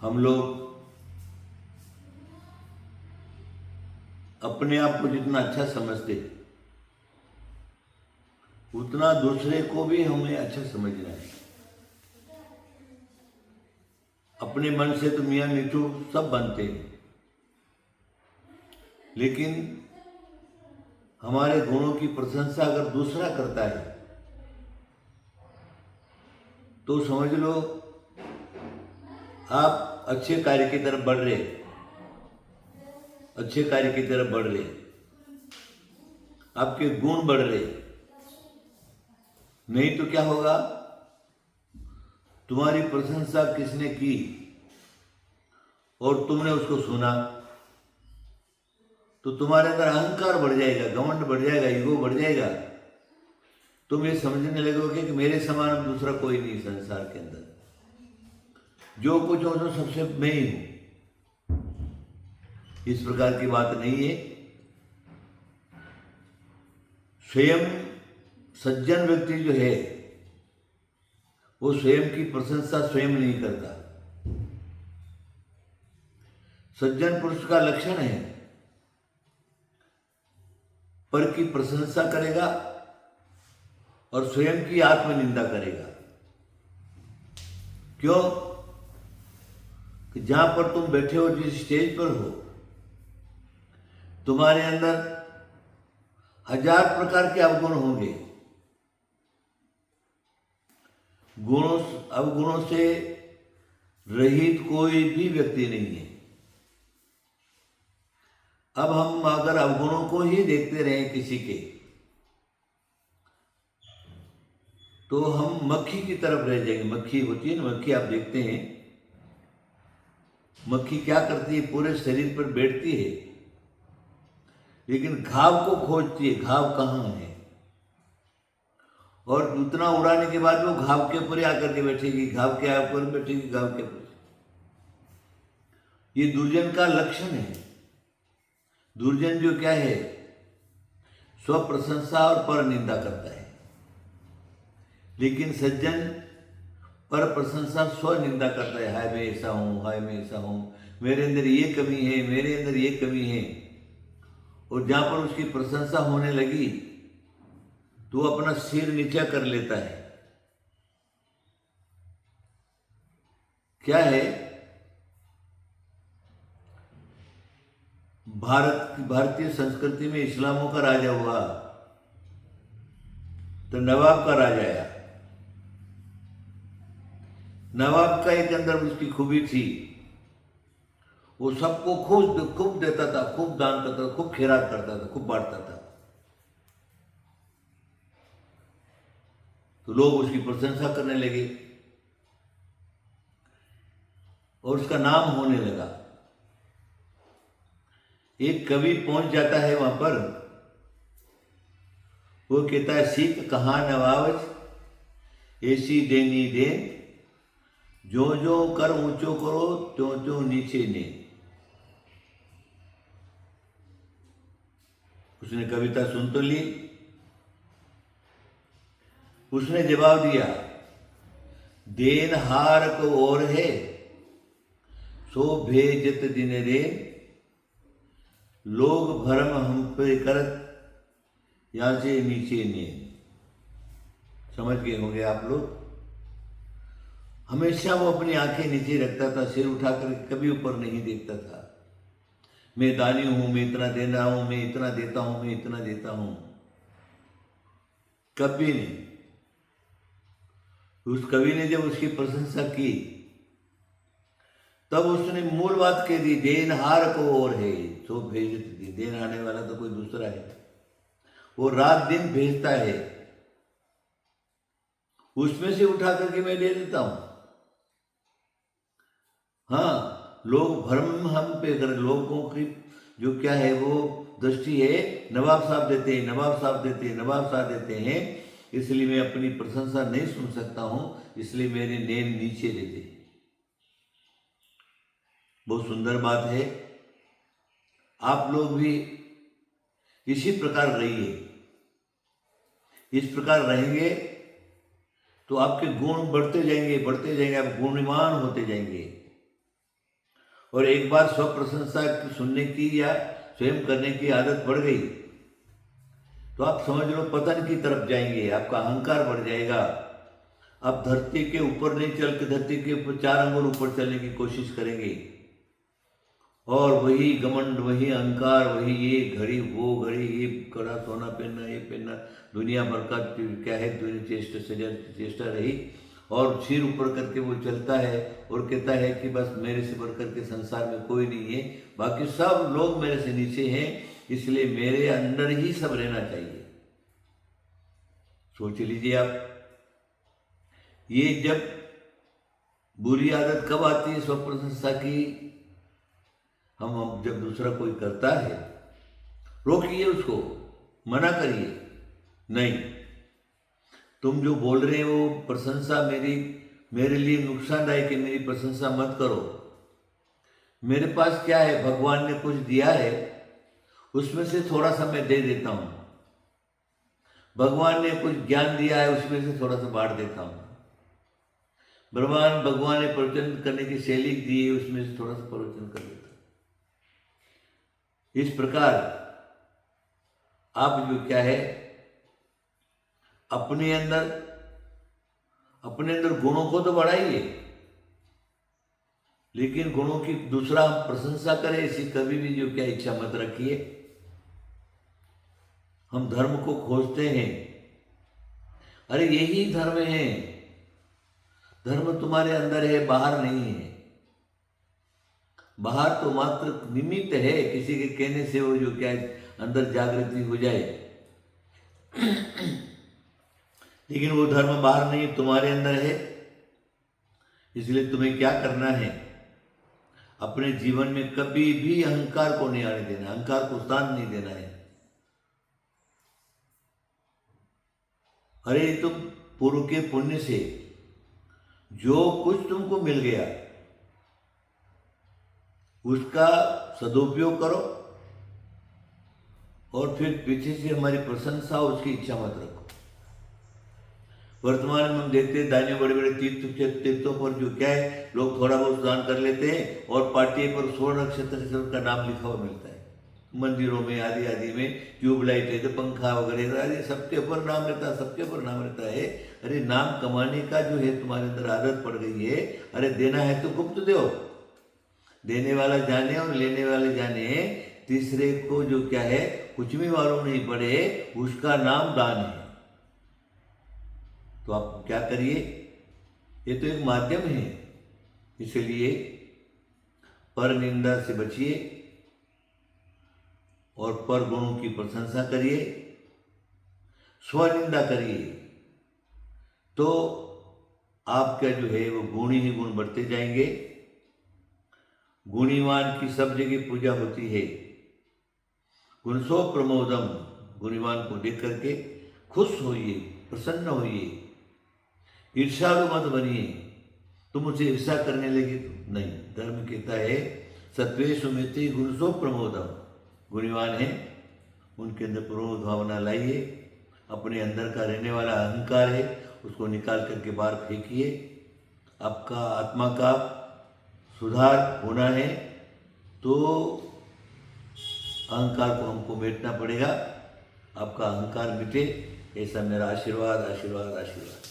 हम लोग अपने आप को जितना अच्छा समझते उतना दूसरे को भी हमें अच्छा समझना है। अपने मन से तो मियाँ मिठू सब बनते हैं, लेकिन हमारे गुणों की प्रशंसा अगर दूसरा करता है तो समझ लो आप अच्छे कार्य की तरफ बढ़ रहे, अच्छे कार्य की तरफ बढ़ रहे, आपके गुण बढ़ रहे। नहीं तो क्या होगा, तुम्हारी प्रशंसा किसने की और तुमने उसको सुना तो तुम्हारे अंदर अहंकार बढ़ जाएगा, घमंड बढ़ जाएगा, ईगो बढ़ जाएगा। तुम ये समझने लगोगे कि मेरे समान दूसरा कोई नहीं संसार के अंदर, जो कुछ हो तो सबसे मैं ही हूं। इस प्रकार की बात नहीं है। स्वयं सज्जन व्यक्ति जो है वो स्वयं की प्रशंसा स्वयं नहीं करता। सज्जन पुरुष का लक्षण है पर की प्रशंसा करेगा और स्वयं की आत्मनिंदा करेगा। क्यों? कि जहां पर तुम बैठे हो, जिस स्टेज पर हो, तुम्हारे अंदर 1000 प्रकार के अवगुण होंगे। गुणों अवगुणों से रहित कोई भी व्यक्ति नहीं है। अब हम अगर अवगुणों को ही देखते रहें किसी के, तो हम मक्खी की तरफ रह जाएंगे। मक्खी होती है ना, मक्खी आप देखते हैं, मक्खी क्या करती है, पूरे शरीर पर बैठती है लेकिन घाव को खोजती है, घाव कहाँ है, और उतना उड़ाने के बाद वो घाव के ऊपर आकर के बैठेगी, घाव के ऊपर बैठेगी, घाव के ऊपर। ये दुर्जन का लक्षण है। दुर्जन जो क्या है, स्व प्रशंसा और पर निंदा करता है, लेकिन सज्जन पर प्रशंसा स्व निंदा करता है। हाय मैं ऐसा हूं, हाय मैं ऐसा हूं, मेरे अंदर ये कमी है, मेरे अंदर ये कमी है। और जहां पर उसकी प्रशंसा होने लगी तो वो अपना सिर नीचा कर लेता है। क्या है, भारतीय संस्कृति में इस्लामों का राजा हुआ तो नवाब का राजा आया। नवाब का एक अंदर उसकी खूबी थी, वो सबको खूब देता था, खूब दान करता था, खूब खैरात करता था, खूब बांटता था। तो लोग उसकी प्रशंसा करने लगे और उसका नाम होने लगा। एक कवि पहुंच जाता है वहां पर, वो कहता है, सीख कहाँ नवाब ऐसी देनी दे, जो जो कर ऊंचो करो, त्यों त्यों नीचे ने। उसने कविता सुन तो ली, उसने जवाब दिया, देन हार को और है, सो भेजत दिन रे, लोग भरम हम पे करत, यहां से नीचे ने। समझ गए होंगे आप लोग। हमेशा वो अपनी आंखें नीचे रखता था, सिर उठाकर कभी ऊपर नहीं देखता था। मैं दानी हूं, मैं इतना दे रहा हूं, मैं इतना देता हूं, मैं इतना देता हूं, कभी नहीं। उस कवि ने जब उसकी प्रशंसा की तब उसने मूल बात कह दी, देनहार को और है, सो भेजत दी। देन आने वाला तो कोई दूसरा है, वो रात दिन भेजता है, उसमें से उठा करके मैं दे देता हूं। हाँ, लोग भ्रम हम पे कर, लोगों की जो क्या है वो दृष्टि है, नवाब साहब देते हैं, नवाब साहब देते हैं, नवाब साहब देते हैं, इसलिए मैं अपनी प्रशंसा नहीं सुन सकता हूं, इसलिए मेरे नैन नीचे देते हैं। बहुत सुंदर बात है। आप लोग भी इसी प्रकार रहिए। इस प्रकार रहेंगे तो आपके गुण बढ़ते जाएंगे, बढ़ते जाएंगे, आप गुणवान होते जाएंगे। और एक बार स्व प्रशंसा सुनने की या स्वयं करने की आदत बढ़ गई तो आप समझ लो पतन की तरफ जाएंगे, आपका अहंकार बढ़ जाएगा। आप धरती के ऊपर नहीं चल के धरती के ऊपर 4 अंगुल ऊपर चलने की कोशिश करेंगे और वही घमंड, वही अहंकार, वही ये घड़ी वो घड़ी, ये कड़ा सोना पहनना, ये पहनना, दुनिया भर का क्या है चेष्टा रही और सिर ऊपर करके वो चलता है और कहता है कि बस मेरे से बढ़ करके संसार में कोई नहीं है, बाकी सब लोग मेरे से नीचे हैं, इसलिए मेरे अंदर ही सब रहना चाहिए। सोच लीजिए आप, ये जब बुरी आदत कब आती है स्व प्रशंसा की? हम जब दूसरा कोई करता है, रोकिए उसको, मना करिए, नहीं तुम जो बोल रहे हो वो प्रशंसा मेरे लिए नुकसानदायक है, मेरी प्रशंसा मत करो। मेरे पास क्या है, भगवान ने कुछ दिया है, उसमें से थोड़ा सा मैं दे देता हूं। भगवान ने कुछ ज्ञान दिया है, उसमें से थोड़ा सा बांट देता हूं। भगवान ने प्रवचन करने की शैली दी है, उसमें से थोड़ा सा प्रवचन कर देता हूं। इस प्रकार आप जो क्या है अपने अंदर गुणों को तो बढ़ाइए, लेकिन गुणों की दूसरा प्रशंसा करें ऐसी कभी भी जो क्या इच्छा मत रखिए। हम धर्म को खोजते हैं, अरे यही धर्म है, धर्म तुम्हारे अंदर है, बाहर नहीं है। बाहर तो मात्र निमित्त है, किसी के कहने से वो जो क्या है अंदर जागृति हो जाए, लेकिन वो धर्म बाहर नहीं, तुम्हारे अंदर है। इसलिए तुम्हें क्या करना है, अपने जीवन में कभी भी अहंकार को नहीं आने देना, अहंकार को स्थान नहीं देना है। अरे तुम पूर्व के पुण्य से जो कुछ तुमको मिल गया उसका सदुपयोग करो और फिर पीछे से हमारी प्रशंसा उसकी इच्छा मत रखो। वर्तमान में हम देखते हैं दानियों बड़े बड़े तीर्थों पर जो क्या है लोग थोड़ा बहुत दान कर लेते हैं और पार्टी पर स्वर्ण नक्षत्र का नाम लिखा हुआ मिलता है। मंदिरों में आदि में ट्यूबलाइट है तो पंखा वगैरह, अरे सबके ऊपर नाम रहता है, सबके ऊपर नाम रहता है। अरे नाम कमाने का जो है तुम्हारे अंदर आदत पड़ गई है। अरे देना है तो गुप्त दो, देने वाला जाने और लेने वाले जाने, तीसरे को जो क्या है कुछ भी मालूम नहीं पड़े, उसका नाम दान है। तो आप क्या करिए, ये तो एक माध्यम है, इसलिए पर निंदा से बचिए और पर गुणों की प्रशंसा करिए, स्वनिंदा करिए, तो आपका जो है वो गुण ही गुण बढ़ते जाएंगे। गुणीवान की सब जगह पूजा होती है। गुणसो प्रमोदम, गुणीवान को देख करके खुश होइए, प्रसन्न होइए, ईर्ष्यालु मत बनिए। तुम उसे ईर्ष्या करने लगे तो नहीं। धर्म कहता है सत्वेषु मिति गुणसो प्रमोदम, गुणीवान है उनके अंदर प्रमोद भावना लाइए। अपने अंदर का रहने वाला अहंकार है उसको निकाल करके बाहर फेंकिए। आपका आत्मा का सुधार होना है तो अहंकार को हमको मिटना पड़ेगा। आपका अहंकार मिटे, ऐसा मेरा आशीर्वाद आशीर्वाद आशीर्वाद।